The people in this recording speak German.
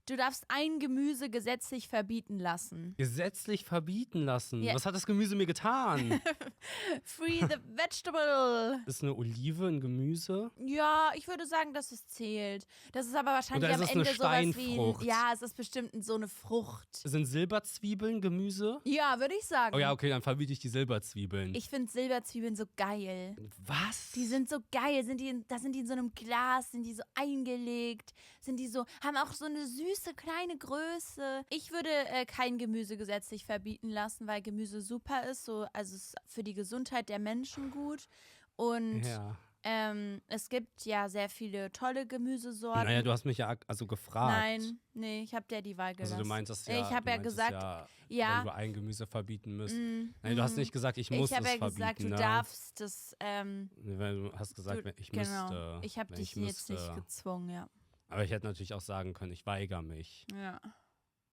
Du darfst ein Gemüse gesetzlich verbieten lassen. Gesetzlich verbieten lassen? Ja. Was hat das Gemüse mir getan? Free the vegetable. Ist eine Olive ein Gemüse? Ja, ich würde sagen, dass es zählt. Das ist aber wahrscheinlich Oder am ist es eine Ende sowas wie Steinfrucht? ja, es ist bestimmt so eine Frucht. Sind Silberzwiebeln Gemüse? Ja, würde ich sagen. Oh ja, okay, dann verbiete ich die Silberzwiebeln. Ich finde Silberzwiebeln so geil. Was? Die sind so geil, da sind die in so einem Glas, sind die so eingelegt, haben auch so eine süße kleine Größe. Ich würde kein Gemüse gesetzlich verbieten lassen, weil Gemüse super ist, also es ist für die Gesundheit der Menschen gut und Ja. es gibt ja sehr viele tolle Gemüsesorten. Naja, du hast mich ja also gefragt. Nein, nee, ich habe dir die Wahl gelassen. Also du meintest ja, ich habe ja gesagt, wenn du ein Gemüse verbieten müsst. Nein, du hast nicht gesagt, ich muss es verbieten. Ich habe ja gesagt, du ne? darfst das. Weil du hast gesagt, ich genau. müsste. Ich habe dich jetzt nicht gezwungen, ja. Aber ich hätte natürlich auch sagen können, ich weigere mich. Ja.